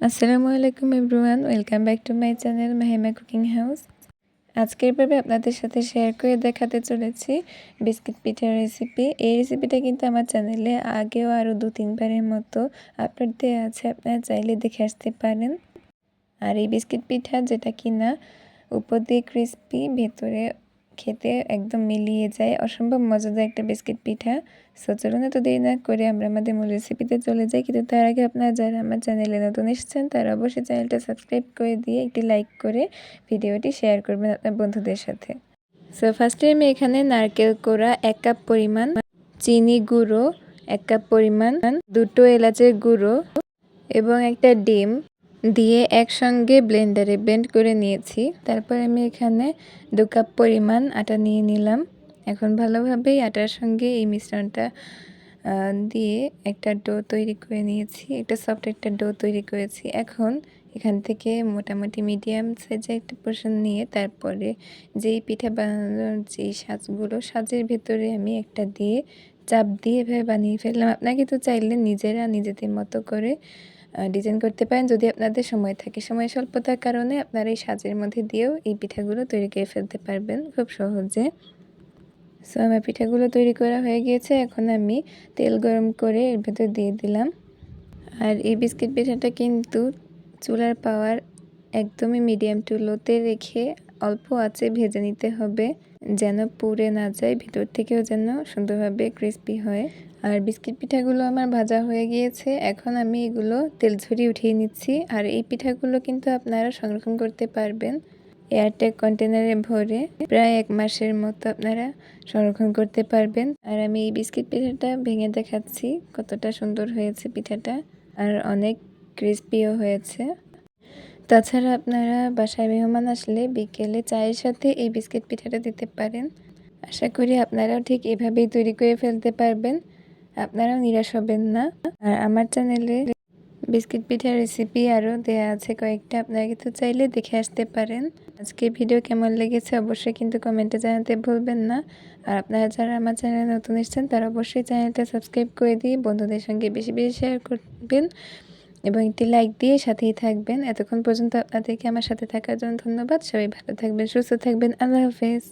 আসসালামু আলাইকুম everyone, welcome back to my channel Mahima cooking house. আজকের পর্বে আপনাদের সাথে শেয়ার করে দেখাতে চলেছি বিস্কিট পিঠার রেসিপি। এই রেসিপিটা কিন্তু আমার চ্যানেলে আগেও আরও 2-3বারের মতো আপলোড দেওয়া আছে, আপনারা চাইলে দেখে আসতে পারেন। আর এই বিস্কিট পিঠা যেটা কিনা উপর দিয়ে ক্রিস্পি, ভেতরে খেতে একদম মিলিয়ে যায়, অসম্ভব মজাদার একটা বিস্কিট পিঠা। সো চলুন এত দেরি না করে আমরা আমাদের মূল রেসিপিতে চলে যাই। কিন্তু তার আগে আপনারা যারা আমার চ্যানেলে নতুন এসেছেন তারা অবশ্যই চ্যানেলটা সাবস্ক্রাইব করে দিয়ে একটি লাইক করে ভিডিওটি শেয়ার করবেন আপনার বন্ধুদের সাথে। সো ফার্স্টে আমি এখানে নারকেল কোড়া 1 কাপ পরিমাণ, চিনি গুঁড়ো 1 কাপ পরিমাণ, 2টো এলাচের গুঁড়ো এবং একটা ডিম দিয়ে একসঙ্গে ব্লেন্ডারে ব্লেন্ড করে নিয়েছি। তারপর আমি এখানে 2 কাপ পরিমাণ আটা নিয়ে নিলাম। এখন ভালোভাবে আটার সঙ্গে এই মিশ্রণটা দিয়ে একটা ডো তৈরি করে নিয়েছি, একটা সফট একটা ডো তৈরি করেছি। এখন এখান থেকে মোটামুটি মিডিয়াম সাইজের একটা পোর্শন নিয়ে তারপরে যেই পিঠা বানানোর যেই সাজের ভেতরে আমি একটা দিয়ে চাপ দিয়ে এভাবে বানিয়ে ফেললাম। আপনারা কিন্তু চাইলে নিজেরা নিজেদের মতো করে ডিজাইন করতে পারেন যদি আপনাদের সময় থাকে। সময় স্বল্পতার কারণে আপনারা এই সাজের মধ্যে দিয়েও এই পিঠাগুলো তৈরি করে ফেলতে পারবেন খুব সহজে। সো আমার পিঠাগুলো তৈরি করা হয়ে গিয়েছে। এখন আমি তেল গরম করে এর ভেতর দিয়ে দিলাম। আর এই বিস্কিট পিঠাটা কিন্তু চুলার পাওয়ার একদমই মিডিয়াম টু লোতে রেখে অল্প আঁচে ভেজে নিতে হবে, যেন পুড়ে না যায়, ভিতর থেকেও যেন সুন্দরভাবে ক্রিস্পি হয়। আর বিস্কিট পিঠাগুলো আমার ভাজা হয়ে গিয়েছে। এখন আমি এগুলো তেল ঝরিয়ে উঠিয়ে নিচ্ছি। আর এই পিঠাগুলো কিন্তু আপনারা সংরক্ষণ করতে পারবেন এয়ারটাইট কন্টেনারে ভরে, প্রায় 1 মাসের মতো আপনারা সংরক্ষণ করতে পারবেন। আর আমি এই বিস্কিট পিঠাটা ভেঙে দেখাচ্ছি কতটা সুন্দর হয়েছে পিঠাটা, আর অনেক ক্রিস্পিও হয়েছে। তাছাড়া আপনারা বাসায় মেহমান আসলে বিকেলে চায়ের সাথে এই বিস্কিট পিঠাটা দিতে পারেন। আশা করি আপনারাও ঠিক এভাবেই তৈরি করে ফেলতে পারবেন, আপনারাও নিরাশ হবেন না। আর আমার চ্যানেলে বিস্কিট পিঠার রেসিপি আরও দেয়া আছে কয়েকটা, আপনারা কিন্তু চাইলে দেখে আসতে পারেন। আজকে ভিডিও কেমন লেগেছে অবশ্যই কিন্তু কমেন্টে জানাতে ভুলবেন না। আর আপনারা যারা আমার চ্যানেলে নতুন এসেছেন তারা অবশ্যই চ্যানেলটা সাবস্ক্রাইব করে দিয়ে বন্ধুদের সঙ্গে বেশি বেশি শেয়ার করবেন এবং একটি লাইক দিয়ে সাথেই থাকবেন। এতক্ষণ পর্যন্ত আপনাদেরকে আমার সাথে থাকার জন্য ধন্যবাদ। সবাই ভালো থাকবেন, সুস্থ থাকবেন। আল্লাহ হাফেজ।